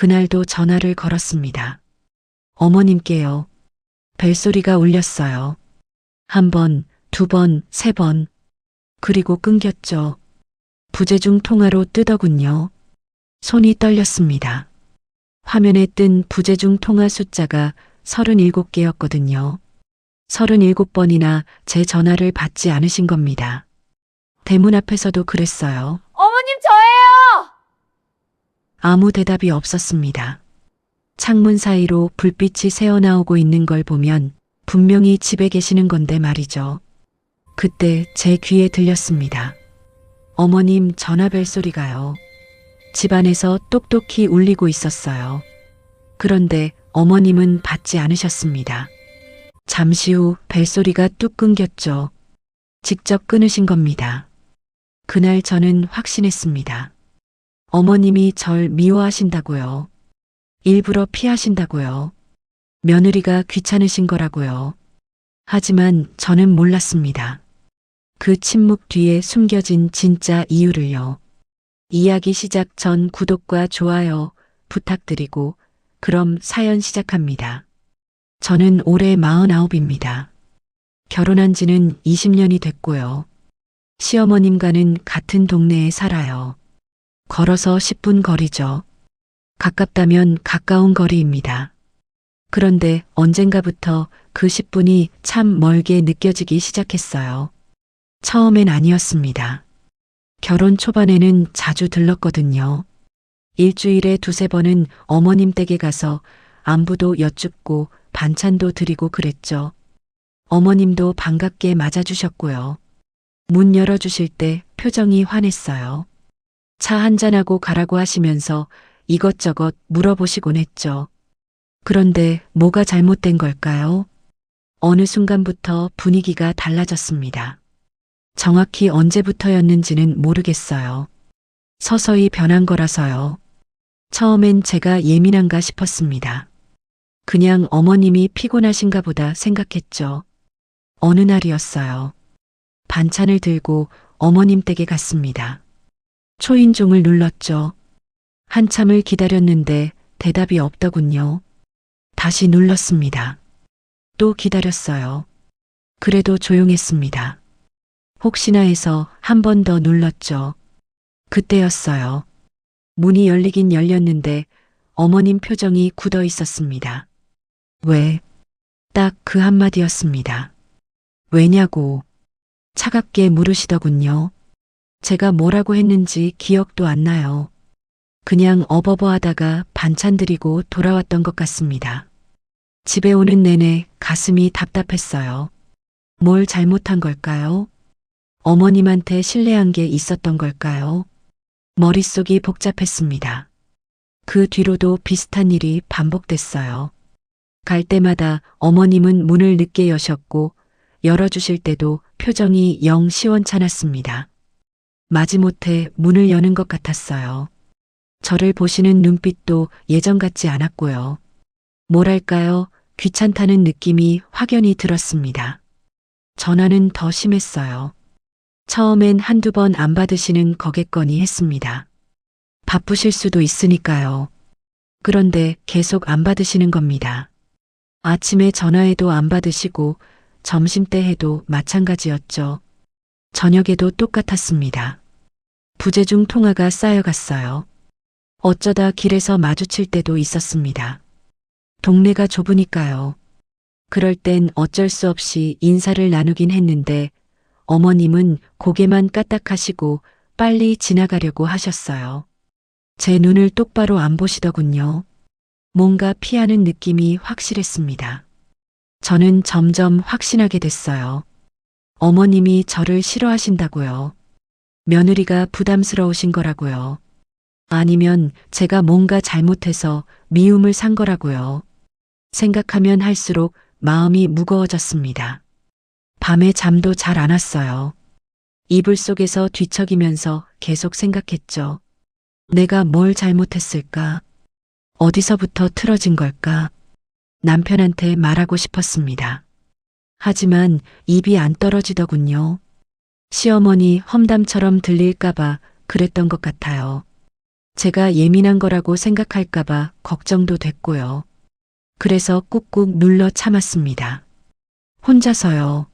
그날도 전화를 걸었습니다. 어머님께요. 벨소리가 울렸어요. 한 번, 두 번, 세 번. 그리고 끊겼죠. 부재중 통화로 뜨더군요. 손이 떨렸습니다. 화면에 뜬 부재중 통화 숫자가 37개였거든요. 37번이나 제 전화를 받지 않으신 겁니다. 대문 앞에서도 그랬어요. 어머님 저예요! 아무 대답이 없었습니다. 창문 사이로 불빛이 새어나오고 있는 걸 보면 분명히 집에 계시는 건데 말이죠. 그때 제 귀에 들렸습니다. 어머님 전화벨 소리가요. 집안에서 똑똑히 울리고 있었어요. 그런데 어머님은 받지 않으셨습니다. 잠시 후 벨소리가 뚝 끊겼죠. 직접 끊으신 겁니다. 그날 저는 확신했습니다. 어머님이 절 미워하신다고요. 일부러 피하신다고요. 며느리가 귀찮으신 거라고요. 하지만 저는 몰랐습니다. 그 침묵 뒤에 숨겨진 진짜 이유를요. 이야기 시작 전 구독과 좋아요 부탁드리고 그럼 사연 시작합니다. 저는 올해 49입니다. 결혼한 지는 20년이 됐고요. 시어머님과는 같은 동네에 살아요. 걸어서 10분 거리죠. 가깝다면 가까운 거리입니다. 그런데 언젠가부터 그 10분이 참 멀게 느껴지기 시작했어요. 처음엔 아니었습니다. 결혼 초반에는 자주 들렀거든요. 일주일에 두세 번은 어머님 댁에 가서 안부도 여쭙고 반찬도 드리고 그랬죠. 어머님도 반갑게 맞아주셨고요. 문 열어주실 때 표정이 환했어요. 차 한잔하고 가라고 하시면서 이것저것 물어보시곤 했죠. 그런데 뭐가 잘못된 걸까요? 어느 순간부터 분위기가 달라졌습니다. 정확히 언제부터였는지는 모르겠어요. 서서히 변한 거라서요. 처음엔 제가 예민한가 싶었습니다. 그냥 어머님이 피곤하신가 보다 생각했죠. 어느 날이었어요. 반찬을 들고 어머님 댁에 갔습니다. 초인종을 눌렀죠. 한참을 기다렸는데 대답이 없더군요. 다시 눌렀습니다. 또 기다렸어요. 그래도 조용했습니다. 혹시나 해서 한 번 더 눌렀죠. 그때였어요. 문이 열리긴 열렸는데 어머님 표정이 굳어 있었습니다. 왜? 딱 그 한마디였습니다. 왜냐고 차갑게 물으시더군요. 제가 뭐라고 했는지 기억도 안 나요. 그냥 어버버 하다가 반찬 드리고 돌아왔던 것 같습니다. 집에 오는 내내 가슴이 답답했어요. 뭘 잘못한 걸까요? 어머님한테 신뢰한 게 있었던 걸까요? 머릿속이 복잡했습니다. 그 뒤로도 비슷한 일이 반복됐어요. 갈 때마다 어머님은 문을 늦게 여셨고 열어주실 때도 표정이 영 시원찮았습니다. 마지못해 문을 여는 것 같았어요. 저를 보시는 눈빛도 예전 같지 않았고요. 뭐랄까요? 귀찮다는 느낌이 확연히 들었습니다. 전화는 더 심했어요. 처음엔 한두 번 안 받으시는 거겠거니 했습니다. 바쁘실 수도 있으니까요. 그런데 계속 안 받으시는 겁니다. 아침에 전화해도 안 받으시고 점심때 해도 마찬가지였죠. 저녁에도 똑같았습니다. 부재중 통화가 쌓여갔어요. 어쩌다 길에서 마주칠 때도 있었습니다. 동네가 좁으니까요. 그럴 땐 어쩔 수 없이 인사를 나누긴 했는데 어머님은 고개만 까딱하시고 빨리 지나가려고 하셨어요. 제 눈을 똑바로 안 보시더군요. 뭔가 피하는 느낌이 확실했습니다. 저는 점점 확신하게 됐어요. 어머님이 저를 싫어하신다고요. 며느리가 부담스러우신 거라고요. 아니면 제가 뭔가 잘못해서 미움을 산 거라고요. 생각하면 할수록 마음이 무거워졌습니다. 밤에 잠도 잘 안 왔어요. 이불 속에서 뒤척이면서 계속 생각했죠. 내가 뭘 잘못했을까? 어디서부터 틀어진 걸까? 남편한테 말하고 싶었습니다. 하지만 입이 안 떨어지더군요. 시어머니 험담처럼 들릴까봐 그랬던 것 같아요. 제가 예민한 거라고 생각할까봐 걱정도 됐고요. 그래서 꾹꾹 눌러 참았습니다. 혼자서요.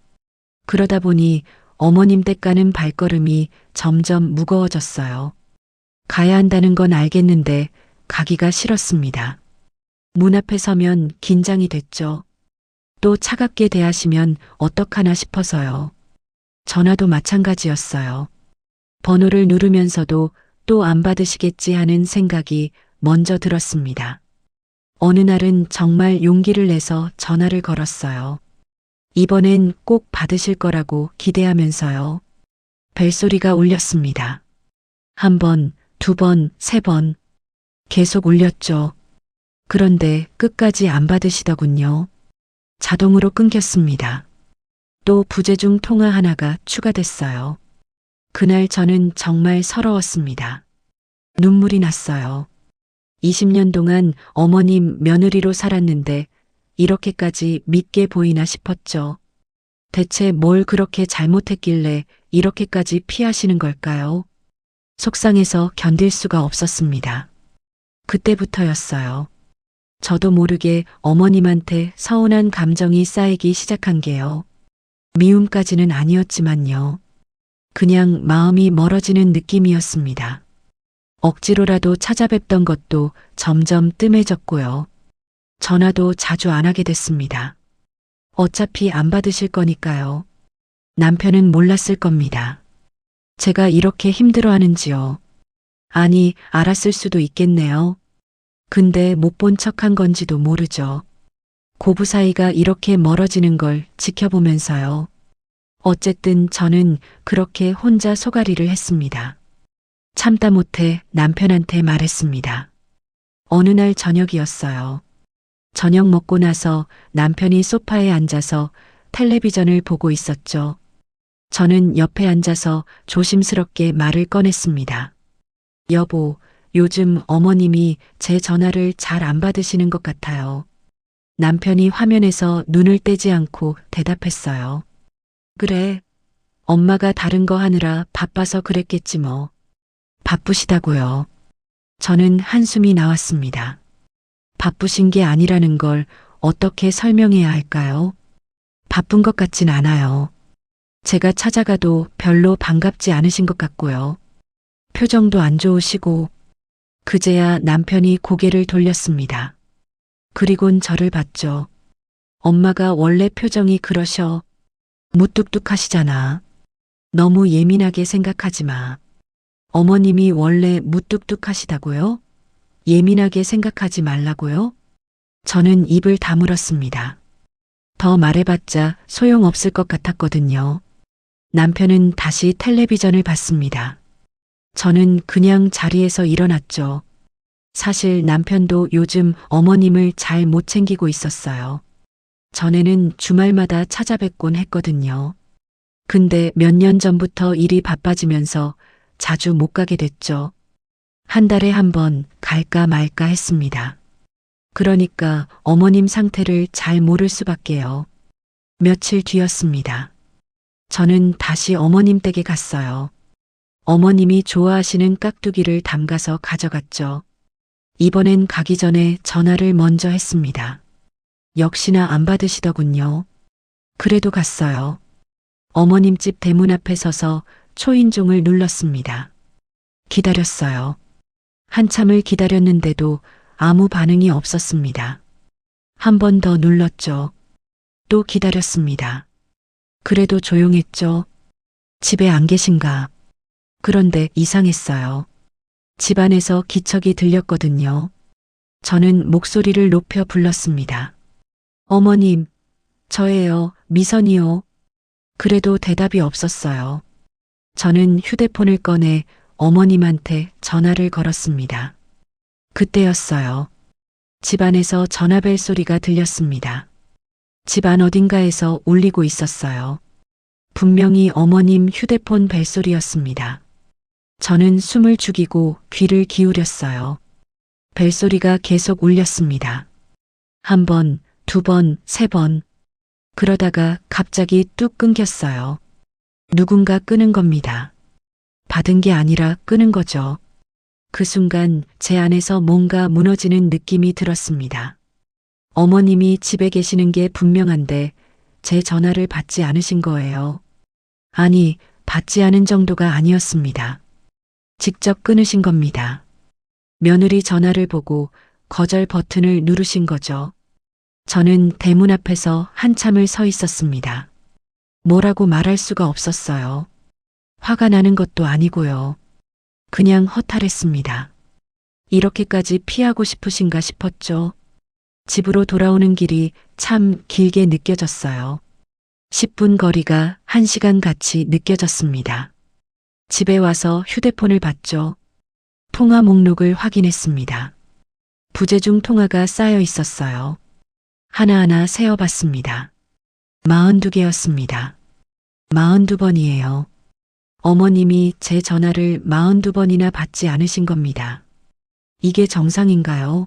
그러다 보니 어머님 댁 가는 발걸음이 점점 무거워졌어요. 가야 한다는 건 알겠는데 가기가 싫었습니다. 문 앞에 서면 긴장이 됐죠. 또 차갑게 대하시면 어떡하나 싶어서요. 전화도 마찬가지였어요. 번호를 누르면서도 또 안 받으시겠지 하는 생각이 먼저 들었습니다. 어느 날은 정말 용기를 내서 전화를 걸었어요. 이번엔 꼭 받으실 거라고 기대하면서요. 벨소리가 울렸습니다. 한 번, 두 번, 세 번. 계속 울렸죠. 그런데 끝까지 안 받으시더군요. 자동으로 끊겼습니다. 또 부재중 통화 하나가 추가됐어요. 그날 저는 정말 서러웠습니다. 눈물이 났어요. 20년 동안 어머님 며느리로 살았는데 이렇게까지 믿게 보이나 싶었죠. 대체 뭘 그렇게 잘못했길래 이렇게까지 피하시는 걸까요? 속상해서 견딜 수가 없었습니다. 그때부터였어요. 저도 모르게 어머님한테 서운한 감정이 쌓이기 시작한 게요. 미움까지는 아니었지만요. 그냥 마음이 멀어지는 느낌이었습니다. 억지로라도 찾아뵙던 것도 점점 뜸해졌고요. 전화도 자주 안 하게 됐습니다. 어차피 안 받으실 거니까요. 남편은 몰랐을 겁니다. 제가 이렇게 힘들어하는지요. 아니, 알았을 수도 있겠네요. 근데 못 본 척한 건지도 모르죠. 고부 사이가 이렇게 멀어지는 걸 지켜보면서요. 어쨌든 저는 그렇게 혼자 소가리를 했습니다. 참다 못해 남편한테 말했습니다. 어느 날 저녁이었어요. 저녁 먹고 나서 남편이 소파에 앉아서 텔레비전을 보고 있었죠. 저는 옆에 앉아서 조심스럽게 말을 꺼냈습니다. 여보, 요즘 어머님이 제 전화를 잘 안 받으시는 것 같아요. 남편이 화면에서 눈을 떼지 않고 대답했어요. 그래. 엄마가 다른 거 하느라 바빠서 그랬겠지 뭐. 바쁘시다고요. 저는 한숨이 나왔습니다. 바쁘신 게 아니라는 걸 어떻게 설명해야 할까요? 바쁜 것 같진 않아요. 제가 찾아가도 별로 반갑지 않으신 것 같고요. 표정도 안 좋으시고, 그제야 남편이 고개를 돌렸습니다. 그리곤 저를 봤죠. 엄마가 원래 표정이 그러셔. 무뚝뚝하시잖아. 너무 예민하게 생각하지 마. 어머님이 원래 무뚝뚝하시다고요? 예민하게 생각하지 말라고요? 저는 입을 다물었습니다. 더 말해봤자 소용없을 것 같았거든요. 남편은 다시 텔레비전을 봤습니다. 저는 그냥 자리에서 일어났죠. 사실 남편도 요즘 어머님을 잘 못 챙기고 있었어요. 전에는 주말마다 찾아뵙곤 했거든요. 근데 몇 년 전부터 일이 바빠지면서 자주 못 가게 됐죠. 한 달에 한 번 갈까 말까 했습니다. 그러니까 어머님 상태를 잘 모를 수밖에요. 며칠 뒤였습니다. 저는 다시 어머님 댁에 갔어요. 어머님이 좋아하시는 깍두기를 담가서 가져갔죠. 이번엔 가기 전에 전화를 먼저 했습니다. 역시나 안 받으시더군요. 그래도 갔어요. 어머님 집 대문 앞에 서서 초인종을 눌렀습니다. 기다렸어요. 한참을 기다렸는데도 아무 반응이 없었습니다. 한 번 더 눌렀죠. 또 기다렸습니다. 그래도 조용했죠. 집에 안 계신가. 그런데 이상했어요. 집안에서 기척이 들렸거든요. 저는 목소리를 높여 불렀습니다. 어머님, 저예요, 미선이요. 그래도 대답이 없었어요. 저는 휴대폰을 꺼내 어머님한테 전화를 걸었습니다. 그때였어요. 집안에서 전화벨 소리가 들렸습니다. 집안 어딘가에서 울리고 있었어요. 분명히 어머님 휴대폰 벨소리였습니다. 저는 숨을 죽이고 귀를 기울였어요. 벨소리가 계속 울렸습니다. 한 번, 두 번, 세 번. 그러다가 갑자기 뚝 끊겼어요. 누군가 끄는 겁니다. 받은 게 아니라 끄는 거죠. 그 순간 제 안에서 뭔가 무너지는 느낌이 들었습니다. 어머님이 집에 계시는 게 분명한데 제 전화를 받지 않으신 거예요. 아니, 받지 않은 정도가 아니었습니다. 직접 끊으신 겁니다. 며느리 전화를 보고 거절 버튼을 누르신 거죠. 저는 대문 앞에서 한참을 서 있었습니다. 뭐라고 말할 수가 없었어요. 화가 나는 것도 아니고요. 그냥 허탈했습니다. 이렇게까지 피하고 싶으신가 싶었죠. 집으로 돌아오는 길이 참 길게 느껴졌어요. 10분 거리가 1시간 같이 느껴졌습니다. 집에 와서 휴대폰을 봤죠. 통화 목록을 확인했습니다. 부재중 통화가 쌓여 있었어요. 하나하나 세어봤습니다. 42개였습니다. 42번이에요. 어머님이 제 전화를 42번이나 받지 않으신 겁니다. 이게 정상인가요?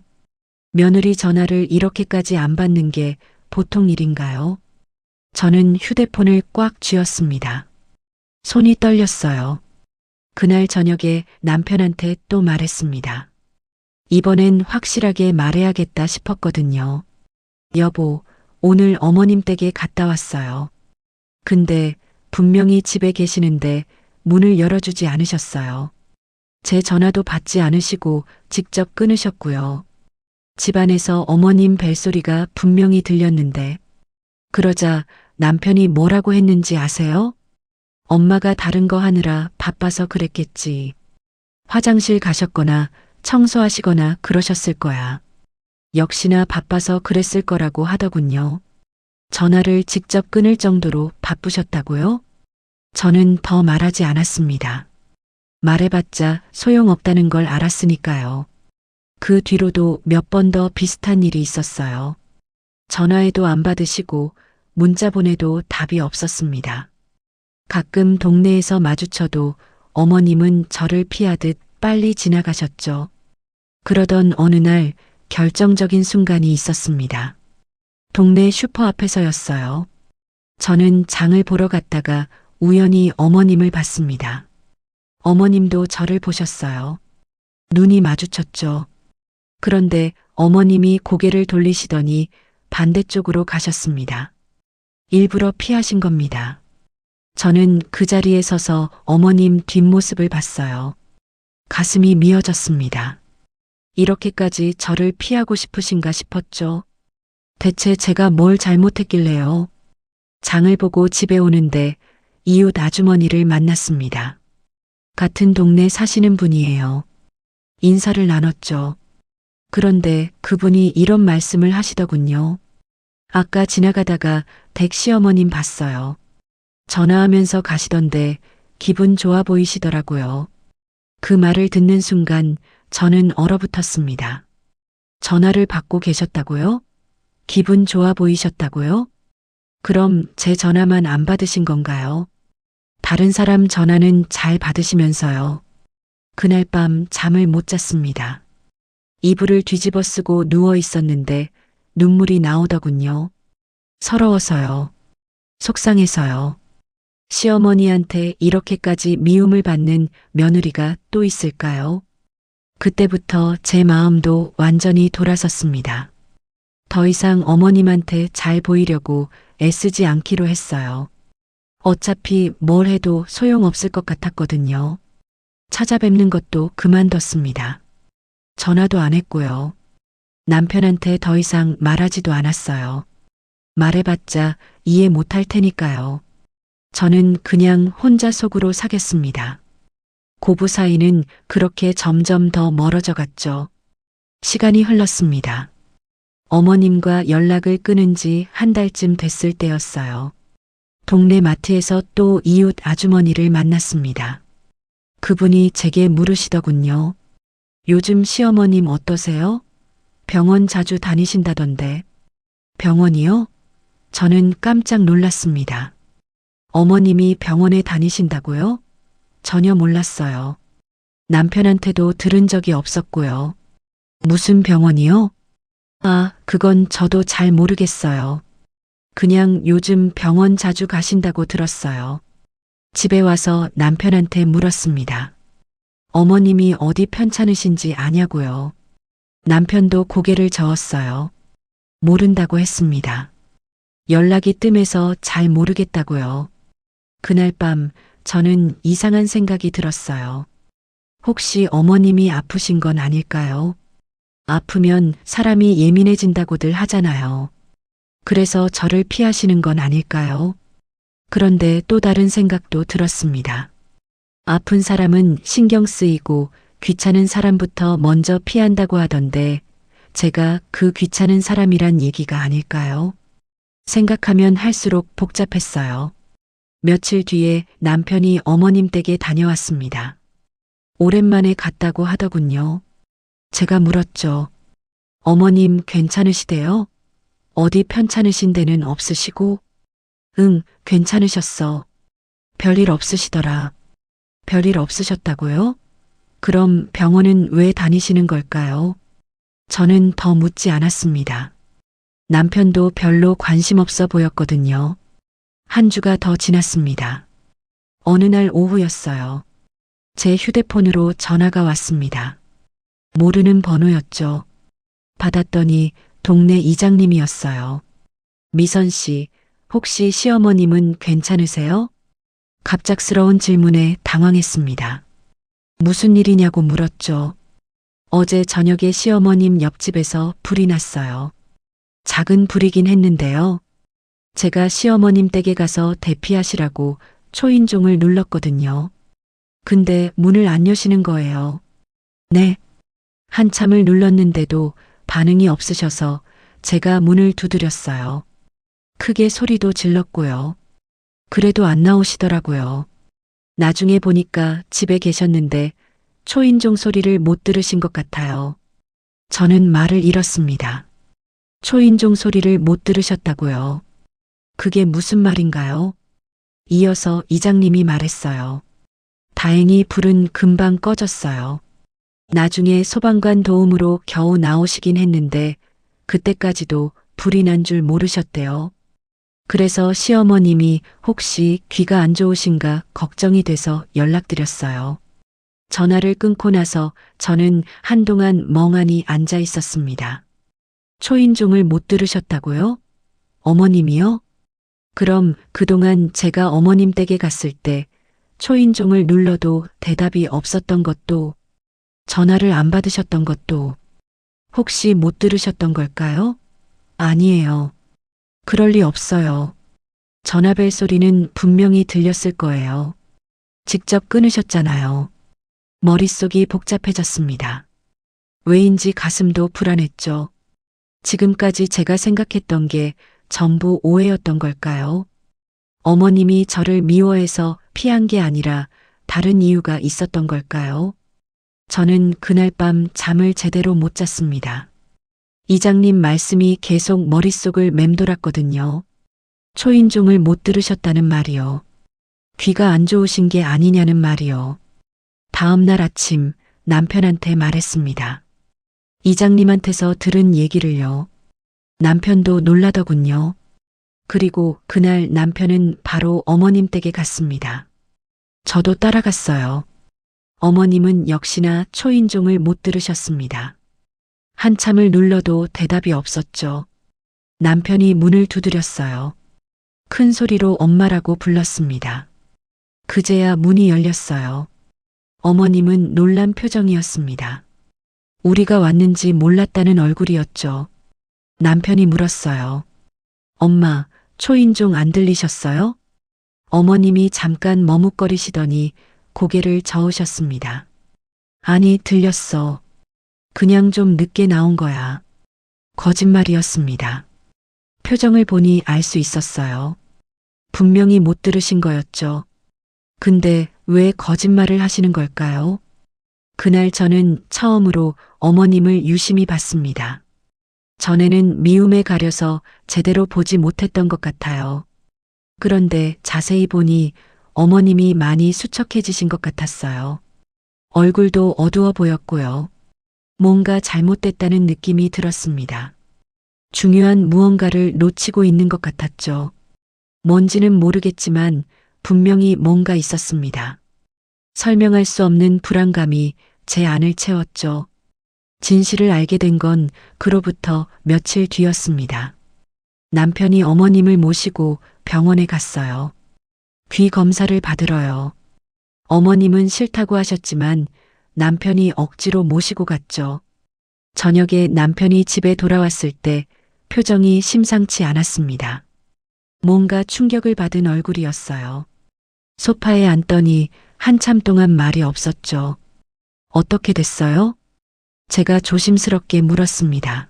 며느리 전화를 이렇게까지 안 받는 게 보통 일인가요? 저는 휴대폰을 꽉 쥐었습니다. 손이 떨렸어요. 그날 저녁에 남편한테 또 말했습니다. 이번엔 확실하게 말해야겠다 싶었거든요. 여보, 오늘 어머님 댁에 갔다 왔어요. 근데 분명히 집에 계시는데 문을 열어주지 않으셨어요. 제 전화도 받지 않으시고 직접 끊으셨고요. 집안에서 어머님 벨소리가 분명히 들렸는데 그러자 남편이 뭐라고 했는지 아세요? 엄마가 다른 거 하느라 바빠서 그랬겠지. 화장실 가셨거나 청소하시거나 그러셨을 거야. 역시나 바빠서 그랬을 거라고 하더군요. 전화를 직접 끊을 정도로 바쁘셨다고요? 저는 더 말하지 않았습니다. 말해봤자 소용없다는 걸 알았으니까요. 그 뒤로도 몇 번 더 비슷한 일이 있었어요. 전화해도 안 받으시고 문자 보내도 답이 없었습니다. 가끔 동네에서 마주쳐도 어머님은 저를 피하듯 빨리 지나가셨죠. 그러던 어느 날 결정적인 순간이 있었습니다. 동네 슈퍼 앞에서였어요. 저는 장을 보러 갔다가 우연히 어머님을 봤습니다. 어머님도 저를 보셨어요. 눈이 마주쳤죠. 그런데 어머님이 고개를 돌리시더니 반대쪽으로 가셨습니다. 일부러 피하신 겁니다. 저는 그 자리에 서서 어머님 뒷모습을 봤어요. 가슴이 미어졌습니다. 이렇게까지 저를 피하고 싶으신가 싶었죠. 대체 제가 뭘 잘못했길래요. 장을 보고 집에 오는데 이웃 아주머니를 만났습니다. 같은 동네 사시는 분이에요. 인사를 나눴죠. 그런데 그분이 이런 말씀을 하시더군요. 아까 지나가다가 댁 시어머님 봤어요. 전화하면서 가시던데 기분 좋아 보이시더라고요. 그 말을 듣는 순간 저는 얼어붙었습니다. 전화를 받고 계셨다고요? 기분 좋아 보이셨다고요? 그럼 제 전화만 안 받으신 건가요? 다른 사람 전화는 잘 받으시면서요. 그날 밤 잠을 못 잤습니다. 이불을 뒤집어 쓰고 누워 있었는데 눈물이 나오더군요. 서러워서요. 속상해서요. 시어머니한테 이렇게까지 미움을 받는 며느리가 또 있을까요? 그때부터 제 마음도 완전히 돌아섰습니다. 더 이상 어머님한테 잘 보이려고 애쓰지 않기로 했어요. 어차피 뭘 해도 소용없을 것 같았거든요. 찾아뵙는 것도 그만뒀습니다. 전화도 안 했고요. 남편한테 더 이상 말하지도 않았어요. 말해봤자 이해 못할 테니까요. 저는 그냥 혼자 속으로 사겠습니다. 고부 사이는 그렇게 점점 더 멀어져 갔죠. 시간이 흘렀습니다. 어머님과 연락을 끊은 지 한 달쯤 됐을 때였어요. 동네 마트에서 또 이웃 아주머니를 만났습니다. 그분이 제게 물으시더군요. 요즘 시어머님 어떠세요? 병원 자주 다니신다던데. 병원이요? 저는 깜짝 놀랐습니다. 어머님이 병원에 다니신다고요? 전혀 몰랐어요. 남편한테도 들은 적이 없었고요. 무슨 병원이요? 아, 그건 저도 잘 모르겠어요. 그냥 요즘 병원 자주 가신다고 들었어요. 집에 와서 남편한테 물었습니다. 어머님이 어디 편찮으신지 아냐고요. 남편도 고개를 저었어요. 모른다고 했습니다. 연락이 뜸해서 잘 모르겠다고요. 그날 밤 저는 이상한 생각이 들었어요. 혹시 어머님이 아프신 건 아닐까요? 아프면 사람이 예민해진다고들 하잖아요. 그래서 저를 피하시는 건 아닐까요? 그런데 또 다른 생각도 들었습니다. 아픈 사람은 신경 쓰이고 귀찮은 사람부터 먼저 피한다고 하던데 제가 그 귀찮은 사람이란 얘기가 아닐까요? 생각하면 할수록 복잡했어요. 며칠 뒤에 남편이 어머님 댁에 다녀왔습니다. 오랜만에 갔다고 하더군요. 제가 물었죠. 어머님 괜찮으시대요? 어디 편찮으신 데는 없으시고? 응, 괜찮으셨어. 별일 없으시더라. 별일 없으셨다고요? 그럼 병원은 왜 다니시는 걸까요? 저는 더 묻지 않았습니다. 남편도 별로 관심 없어 보였거든요. 한 주가 더 지났습니다. 어느 날 오후였어요. 제 휴대폰으로 전화가 왔습니다. 모르는 번호였죠. 받았더니 동네 이장님이었어요. 미선 씨, 혹시 시어머님은 괜찮으세요? 갑작스러운 질문에 당황했습니다. 무슨 일이냐고 물었죠. 어제 저녁에 시어머님 옆집에서 불이 났어요. 작은 불이긴 했는데요. 제가 시어머님 댁에 가서 대피하시라고 초인종을 눌렀거든요. 근데 문을 안 여시는 거예요. 네. 한참을 눌렀는데도 반응이 없으셔서 제가 문을 두드렸어요. 크게 소리도 질렀고요. 그래도 안 나오시더라고요. 나중에 보니까 집에 계셨는데 초인종 소리를 못 들으신 것 같아요. 저는 말을 잃었습니다. 초인종 소리를 못 들으셨다고요. 그게 무슨 말인가요? 이어서 이장님이 말했어요. 다행히 불은 금방 꺼졌어요. 나중에 소방관 도움으로 겨우 나오시긴 했는데 그때까지도 불이 난 줄 모르셨대요. 그래서 시어머님이 혹시 귀가 안 좋으신가 걱정이 돼서 연락드렸어요. 전화를 끊고 나서 저는 한동안 멍하니 앉아 있었습니다. 초인종을 못 들으셨다고요? 어머님이요? 그럼 그동안 제가 어머님 댁에 갔을 때 초인종을 눌러도 대답이 없었던 것도, 전화를 안 받으셨던 것도 혹시 못 들으셨던 걸까요? 아니에요. 그럴 리 없어요. 전화벨 소리는 분명히 들렸을 거예요. 직접 끊으셨잖아요. 머릿속이 복잡해졌습니다. 왜인지 가슴도 불안했죠. 지금까지 제가 생각했던 게 전부 오해였던 걸까요? 어머님이 저를 미워해서 피한 게 아니라 다른 이유가 있었던 걸까요? 저는 그날 밤 잠을 제대로 못 잤습니다. 이장님 말씀이 계속 머릿속을 맴돌았거든요. 초인종을 못 들으셨다는 말이요. 귀가 안 좋으신 게 아니냐는 말이요. 다음 날 아침 남편한테 말했습니다. 이장님한테서 들은 얘기를요. 남편도 놀라더군요. 그리고 그날 남편은 바로 어머님 댁에 갔습니다. 저도 따라갔어요. 어머님은 역시나 초인종을 못 들으셨습니다. 한참을 눌러도 대답이 없었죠. 남편이 문을 두드렸어요. 큰 소리로 엄마라고 불렀습니다. 그제야 문이 열렸어요. 어머님은 놀란 표정이었습니다. 우리가 왔는지 몰랐다는 얼굴이었죠. 남편이 물었어요. 엄마, 초인종 안 들리셨어요? 어머님이 잠깐 머뭇거리시더니 고개를 저으셨습니다. 아니, 들렸어. 그냥 좀 늦게 나온 거야. 거짓말이었습니다. 표정을 보니 알 수 있었어요. 분명히 못 들으신 거였죠. 근데 왜 거짓말을 하시는 걸까요? 그날 저는 처음으로 어머님을 유심히 봤습니다. 전에는 미움에 가려서 제대로 보지 못했던 것 같아요. 그런데 자세히 보니 어머님이 많이 수척해지신 것 같았어요. 얼굴도 어두워 보였고요. 뭔가 잘못됐다는 느낌이 들었습니다. 중요한 무언가를 놓치고 있는 것 같았죠. 뭔지는 모르겠지만 분명히 뭔가 있었습니다. 설명할 수 없는 불안감이 제 안을 채웠죠. 진실을 알게 된 건 그로부터 며칠 뒤였습니다. 남편이 어머님을 모시고 병원에 갔어요. 귀 검사를 받으러요. 어머님은 싫다고 하셨지만 남편이 억지로 모시고 갔죠. 저녁에 남편이 집에 돌아왔을 때 표정이 심상치 않았습니다. 뭔가 충격을 받은 얼굴이었어요. 소파에 앉더니 한참 동안 말이 없었죠. 어떻게 됐어요? 제가 조심스럽게 물었습니다.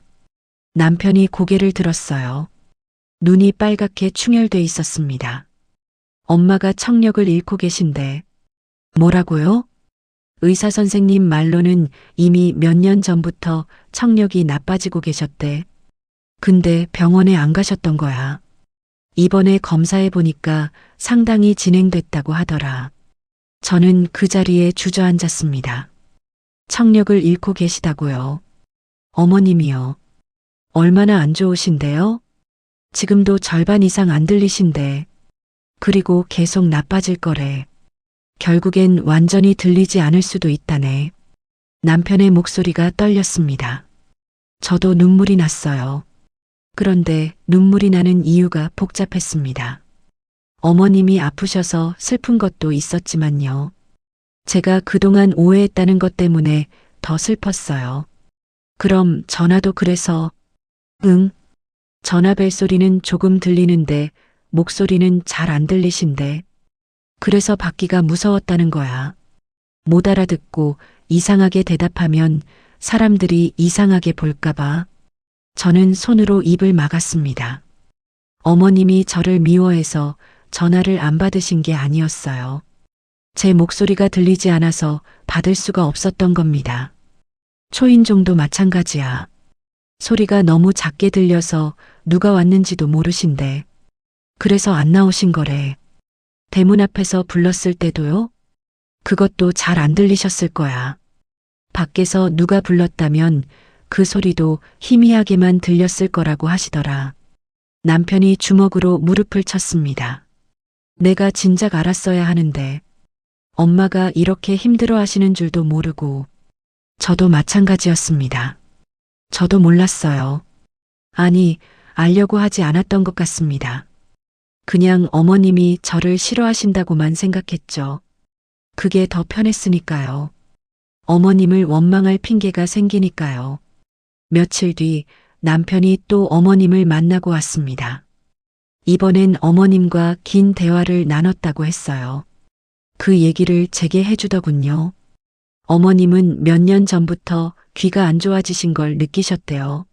남편이 고개를 들었어요. 눈이 빨갛게 충혈돼 있었습니다. 엄마가 청력을 잃고 계신데. 뭐라고요? 의사 선생님 말로는 이미 몇 년 전부터 청력이 나빠지고 계셨대. 근데 병원에 안 가셨던 거야. 이번에 검사해 보니까 상당히 진행됐다고 하더라. 저는 그 자리에 주저앉았습니다. 청력을 잃고 계시다고요. 어머님이요. 얼마나 안 좋으신데요? 지금도 절반 이상 안 들리신데. 그리고 계속 나빠질 거래. 결국엔 완전히 들리지 않을 수도 있다네. 남편의 목소리가 떨렸습니다. 저도 눈물이 났어요. 그런데 눈물이 나는 이유가 복잡했습니다. 어머님이 아프셔서 슬픈 것도 있었지만요. 제가 그동안 오해했다는 것 때문에 더 슬펐어요. 그럼 전화도 그래서. 응. 전화 벨소리는 조금 들리는데 목소리는 잘 안 들리신데. 그래서 받기가 무서웠다는 거야. 못 알아듣고 이상하게 대답하면 사람들이 이상하게 볼까봐. 저는 손으로 입을 막았습니다. 어머님이 저를 미워해서 전화를 안 받으신 게 아니었어요. 제 목소리가 들리지 않아서 받을 수가 없었던 겁니다. 초인종도 마찬가지야. 소리가 너무 작게 들려서 누가 왔는지도 모르신대. 그래서 안 나오신 거래. 대문 앞에서 불렀을 때도요? 그것도 잘 안 들리셨을 거야. 밖에서 누가 불렀다면 그 소리도 희미하게만 들렸을 거라고 하시더라. 남편이 주먹으로 무릎을 쳤습니다. 내가 진작 알았어야 하는데. 엄마가 이렇게 힘들어 하시는 줄도 모르고. 저도 마찬가지였습니다. 저도 몰랐어요. 아니, 알려고 하지 않았던 것 같습니다. 그냥 어머님이 저를 싫어하신다고만 생각했죠. 그게 더 편했으니까요. 어머님을 원망할 핑계가 생기니까요. 며칠 뒤 남편이 또 어머님을 만나고 왔습니다. 이번엔 어머님과 긴 대화를 나눴다고 했어요. 그 얘기를 제게 해주더군요. 어머님은 몇 년 전부터 귀가 안 좋아지신 걸 느끼셨대요.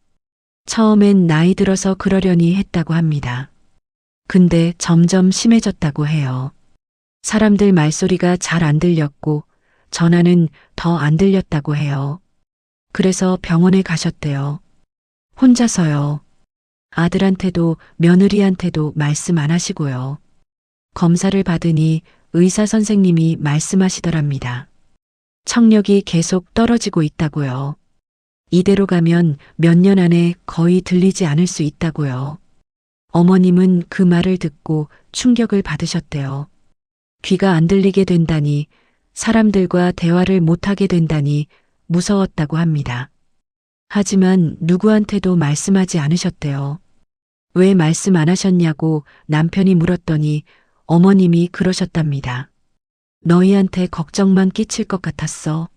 처음엔 나이 들어서 그러려니 했다고 합니다. 근데 점점 심해졌다고 해요. 사람들 말소리가 잘 안 들렸고 전화는 더 안 들렸다고 해요. 그래서 병원에 가셨대요. 혼자서요. 아들한테도 며느리한테도 말씀 안 하시고요. 검사를 받으니 의사 선생님이 말씀하시더랍니다. 청력이 계속 떨어지고 있다고요. 이대로 가면 몇 년 안에 거의 들리지 않을 수 있다고요. 어머님은 그 말을 듣고 충격을 받으셨대요. 귀가 안 들리게 된다니, 사람들과 대화를 못하게 된다니 무서웠다고 합니다. 하지만 누구한테도 말씀하지 않으셨대요. 왜 말씀 안 하셨냐고 남편이 물었더니 어머님이 그러셨답니다. 너희한테 걱정만 끼칠 것 같았어.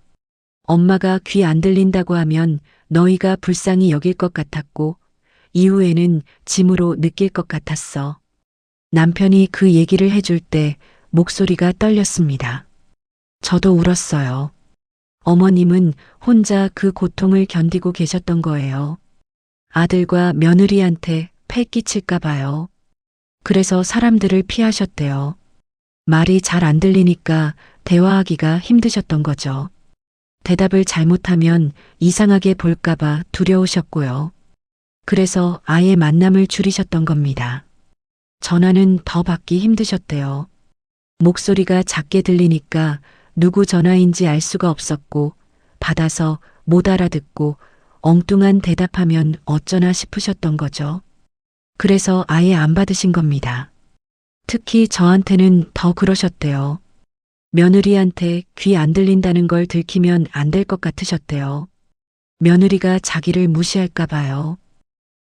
엄마가 귀 안 들린다고 하면 너희가 불쌍히 여길 것 같았고 이후에는 짐으로 느낄 것 같았어. 남편이 그 얘기를 해줄 때 목소리가 떨렸습니다. 저도 울었어요. 어머님은 혼자 그 고통을 견디고 계셨던 거예요. 아들과 며느리한테 패 끼칠까 봐요. 그래서 사람들을 피하셨대요. 말이 잘 안 들리니까 대화하기가 힘드셨던 거죠. 대답을 잘못하면 이상하게 볼까봐 두려우셨고요. 그래서 아예 만남을 줄이셨던 겁니다. 전화는 더 받기 힘드셨대요. 목소리가 작게 들리니까 누구 전화인지 알 수가 없었고 받아서 못 알아듣고 엉뚱한 대답하면 어쩌나 싶으셨던 거죠. 그래서 아예 안 받으신 겁니다. 특히 저한테는 더 그러셨대요. 며느리한테 귀 안 들린다는 걸 들키면 안 될 것 같으셨대요. 며느리가 자기를 무시할까 봐요.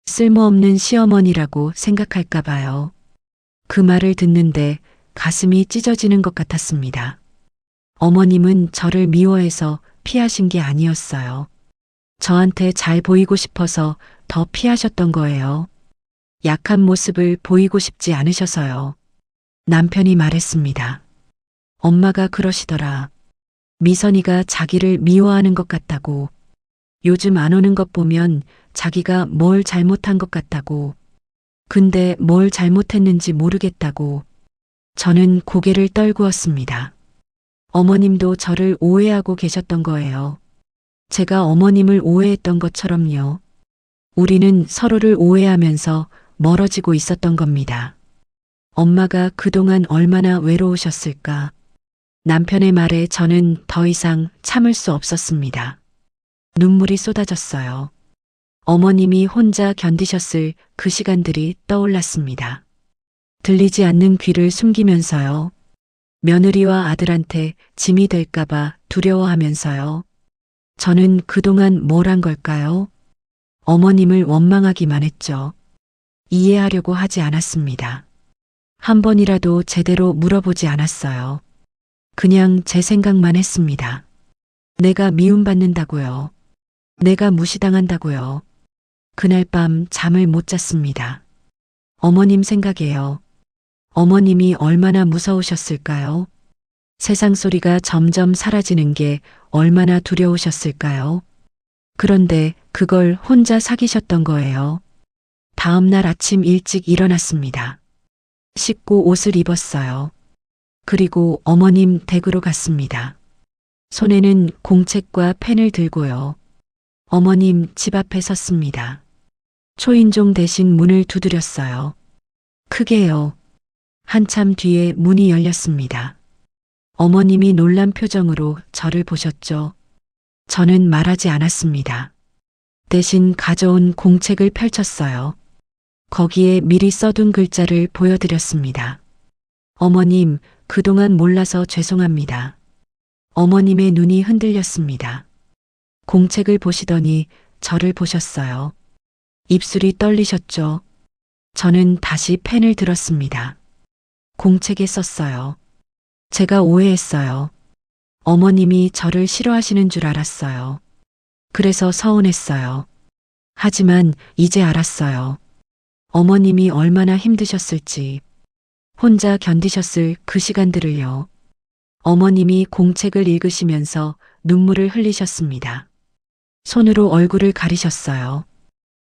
쓸모없는 시어머니라고 생각할까 봐요. 그 말을 듣는데 가슴이 찢어지는 것 같았습니다. 어머님은 저를 미워해서 피하신 게 아니었어요. 저한테 잘 보이고 싶어서 더 피하셨던 거예요. 약한 모습을 보이고 싶지 않으셔서요. 남편이 말했습니다. 엄마가 그러시더라. 미선이가 자기를 미워하는 것 같다고. 요즘 안 오는 것 보면 자기가 뭘 잘못한 것 같다고. 근데 뭘 잘못했는지 모르겠다고. 저는 고개를 떨구었습니다. 어머님도 저를 오해하고 계셨던 거예요. 제가 어머님을 오해했던 것처럼요. 우리는 서로를 오해하면서 멀어지고 있었던 겁니다. 엄마가 그동안 얼마나 외로우셨을까. 남편의 말에 저는 더 이상 참을 수 없었습니다. 눈물이 쏟아졌어요. 어머님이 혼자 견디셨을 그 시간들이 떠올랐습니다. 들리지 않는 귀를 숨기면서요. 며느리와 아들한테 짐이 될까봐 두려워하면서요. 저는 그동안 뭘 한 걸까요? 어머님을 원망하기만 했죠. 이해하려고 하지 않았습니다. 한 번이라도 제대로 물어보지 않았어요. 그냥 제 생각만 했습니다. 내가 미움받는다고요. 내가 무시당한다고요. 그날 밤 잠을 못 잤습니다. 어머님 생각에요. 어머님이 얼마나 무서우셨을까요? 세상 소리가 점점 사라지는 게 얼마나 두려우셨을까요? 그런데 그걸 혼자 사귀셨던 거예요. 다음 날 아침 일찍 일어났습니다. 씻고 옷을 입었어요. 그리고 어머님 댁으로 갔습니다. 손에는 공책과 펜을 들고요. 어머님 집 앞에 섰습니다. 초인종 대신 문을 두드렸어요. 크게요. 한참 뒤에 문이 열렸습니다. 어머님이 놀란 표정으로 저를 보셨죠. 저는 말하지 않았습니다. 대신 가져온 공책을 펼쳤어요. 거기에 미리 써둔 글자를 보여드렸습니다. 어머님, 그동안 몰라서 죄송합니다. 어머님의 눈이 흔들렸습니다. 공책을 보시더니 저를 보셨어요. 입술이 떨리셨죠. 저는 다시 펜을 들었습니다. 공책에 썼어요. 제가 오해했어요. 어머님이 저를 싫어하시는 줄 알았어요. 그래서 서운했어요. 하지만 이제 알았어요. 어머님이 얼마나 힘드셨을지, 혼자 견디셨을 그 시간들을요. 어머님이 공책을 읽으시면서 눈물을 흘리셨습니다. 손으로 얼굴을 가리셨어요.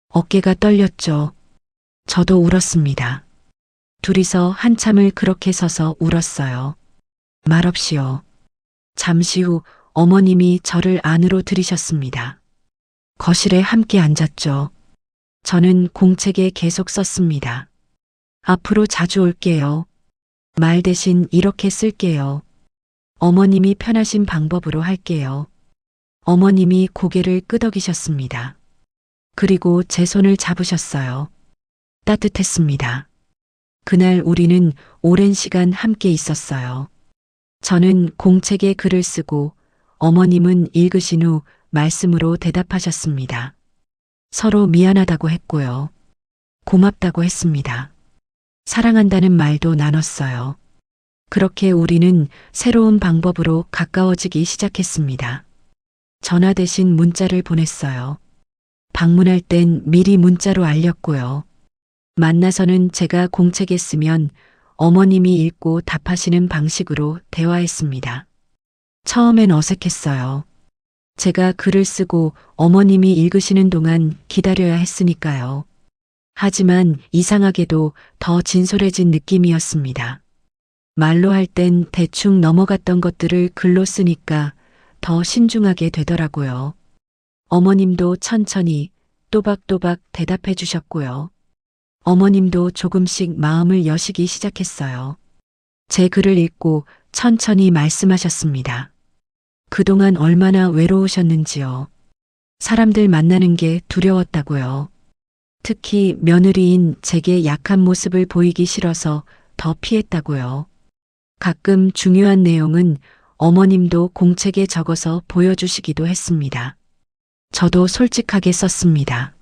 어깨가 떨렸죠. 저도 울었습니다. 둘이서 한참을 그렇게 서서 울었어요. 말없이요. 잠시 후 어머님이 저를 안으로 들이셨습니다. 거실에 함께 앉았죠. 저는 공책에 계속 썼습니다. 앞으로 자주 올게요. 말 대신 이렇게 쓸게요. 어머님이 편하신 방법으로 할게요. 어머님이 고개를 끄덕이셨습니다. 그리고 제 손을 잡으셨어요. 따뜻했습니다. 그날 우리는 오랜 시간 함께 있었어요. 저는 공책에 글을 쓰고 어머님은 읽으신 후 말씀으로 대답하셨습니다. 서로 미안하다고 했고요. 고맙다고 했습니다. 사랑한다는 말도 나눴어요. 그렇게 우리는 새로운 방법으로 가까워지기 시작했습니다. 전화 대신 문자를 보냈어요. 방문할 땐 미리 문자로 알렸고요. 만나서는 제가 공책에 쓰면 어머님이 읽고 답하시는 방식으로 대화했습니다. 처음엔 어색했어요. 제가 글을 쓰고 어머님이 읽으시는 동안 기다려야 했으니까요. 하지만 이상하게도 더 진솔해진 느낌이었습니다. 말로 할 땐 대충 넘어갔던 것들을 글로 쓰니까 더 신중하게 되더라고요. 어머님도 천천히 또박또박 대답해 주셨고요. 어머님도 조금씩 마음을 여시기 시작했어요. 제 글을 읽고 천천히 말씀하셨습니다. 그동안 얼마나 외로우셨는지요. 사람들 만나는 게 두려웠다고요. 특히 며느리인 제게 약한 모습을 보이기 싫어서 더 피했다고요. 가끔 중요한 내용은 어머님도 공책에 적어서 보여주시기도 했습니다. 저도 솔직하게 썼습니다.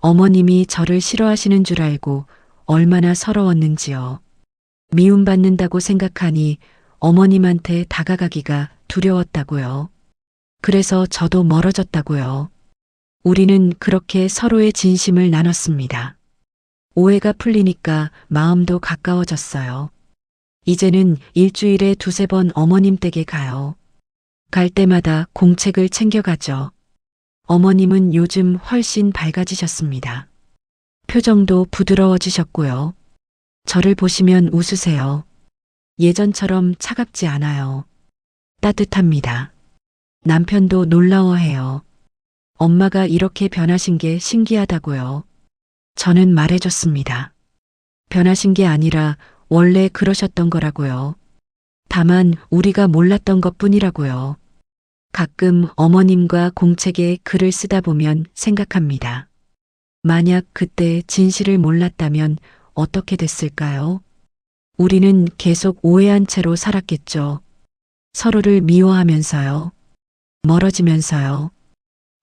어머님이 저를 싫어하시는 줄 알고 얼마나 서러웠는지요. 미움받는다고 생각하니 어머님한테 다가가기가 두려웠다고요. 그래서 저도 멀어졌다고요. 우리는 그렇게 서로의 진심을 나눴습니다. 오해가 풀리니까 마음도 가까워졌어요. 이제는 일주일에 2~3번 어머님 댁에 가요. 갈 때마다 공책을 챙겨가죠. 어머님은 요즘 훨씬 밝아지셨습니다. 표정도 부드러워지셨고요. 저를 보시면 웃으세요. 예전처럼 차갑지 않아요. 따뜻합니다. 남편도 놀라워해요. 엄마가 이렇게 변하신 게 신기하다고요. 저는 말해줬습니다. 변하신 게 아니라 원래 그러셨던 거라고요. 다만 우리가 몰랐던 것뿐이라고요. 가끔 어머님과 공책에 글을 쓰다 보면 생각합니다. 만약 그때 진실을 몰랐다면 어떻게 됐을까요? 우리는 계속 오해한 채로 살았겠죠. 서로를 미워하면서요. 멀어지면서요.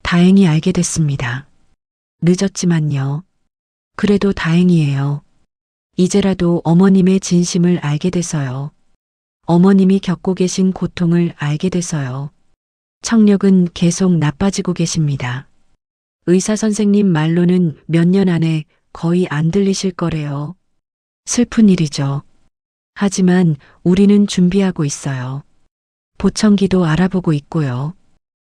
다행히 알게 됐습니다. 늦었지만요. 그래도 다행이에요. 이제라도 어머님의 진심을 알게 돼서요. 어머님이 겪고 계신 고통을 알게 돼서요. 청력은 계속 나빠지고 계십니다. 의사 선생님 말로는 몇 년 안에 거의 안 들리실 거래요. 슬픈 일이죠. 하지만 우리는 준비하고 있어요. 보청기도 알아보고 있고요.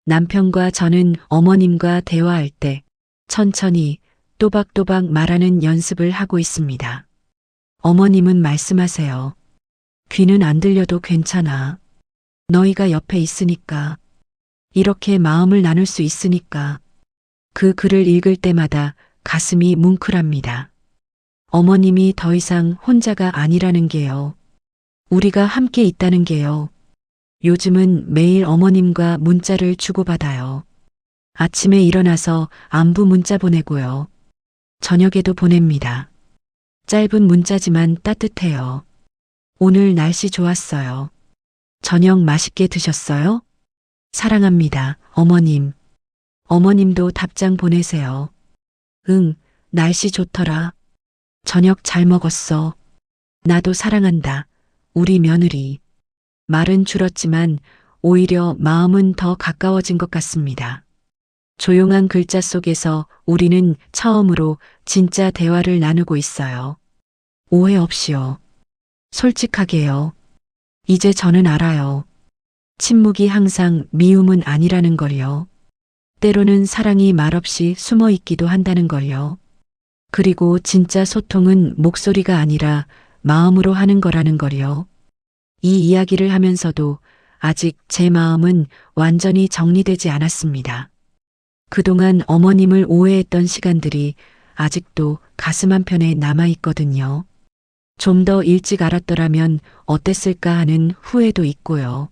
남편과 저는 어머님과 대화할 때 천천히 또박또박 말하는 연습을 하고 있습니다. 어머님은 말씀하세요. 귀는 안 들려도 괜찮아. 너희가 옆에 있으니까. 이렇게 마음을 나눌 수 있으니까. 그 글을 읽을 때마다 가슴이 뭉클합니다. 어머님이 더 이상 혼자가 아니라는 게요. 우리가 함께 있다는 게요. 요즘은 매일 어머님과 문자를 주고받아요. 아침에 일어나서 안부 문자 보내고요. 저녁에도 보냅니다. 짧은 문자지만 따뜻해요. 오늘 날씨 좋았어요. 저녁 맛있게 드셨어요? 사랑합니다, 어머님. 어머님도 답장 보내세요. 응, 날씨 좋더라. 저녁 잘 먹었어. 나도 사랑한다. 우리 며느리. 말은 줄었지만 오히려 마음은 더 가까워진 것 같습니다. 조용한 글자 속에서 우리는 처음으로 진짜 대화를 나누고 있어요. 오해 없이요. 솔직하게요. 이제 저는 알아요. 침묵이 항상 미움은 아니라는 걸요. 때로는 사랑이 말없이 숨어 있기도 한다는 걸요. 그리고 진짜 소통은 목소리가 아니라 마음으로 하는 거라는 걸요. 이 이야기를 하면서도 아직 제 마음은 완전히 정리되지 않았습니다. 그동안 어머님을 오해했던 시간들이 아직도 가슴 한편에 남아있거든요. 좀 더 일찍 알았더라면 어땠을까 하는 후회도 있고요.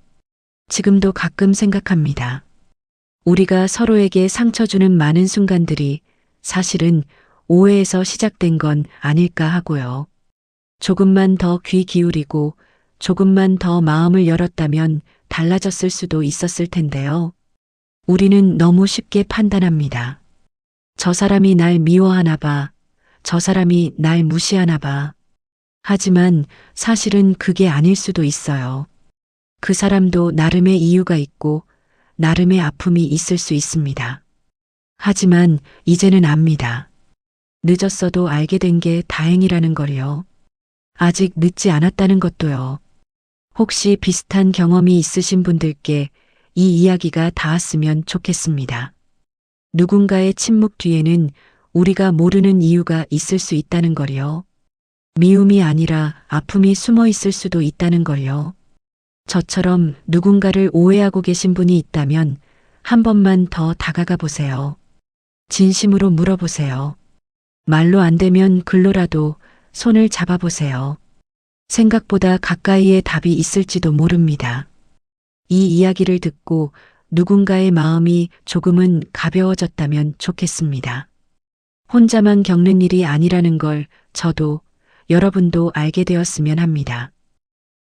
지금도 가끔 생각합니다. 우리가 서로에게 상처 주는 많은 순간들이 사실은 오해에서 시작된 건 아닐까 하고요. 조금만 더 귀 기울이고 조금만 더 마음을 열었다면 달라졌을 수도 있었을 텐데요. 우리는 너무 쉽게 판단합니다. 저 사람이 날 미워하나 봐. 저 사람이 날 무시하나 봐. 하지만 사실은 그게 아닐 수도 있어요. 그 사람도 나름의 이유가 있고 나름의 아픔이 있을 수 있습니다. 하지만 이제는 압니다. 늦었어도 알게 된 게 다행이라는 걸요. 아직 늦지 않았다는 것도요. 혹시 비슷한 경험이 있으신 분들께 이 이야기가 닿았으면 좋겠습니다. 누군가의 침묵 뒤에는 우리가 모르는 이유가 있을 수 있다는 걸요. 미움이 아니라 아픔이 숨어 있을 수도 있다는 걸요. 저처럼 누군가를 오해하고 계신 분이 있다면 한 번만 더 다가가 보세요. 진심으로 물어보세요. 말로 안 되면 글로라도 손을 잡아보세요. 생각보다 가까이에 답이 있을지도 모릅니다. 이 이야기를 듣고 누군가의 마음이 조금은 가벼워졌다면 좋겠습니다. 혼자만 겪는 일이 아니라는 걸 저도 여러분도 알게 되었으면 합니다.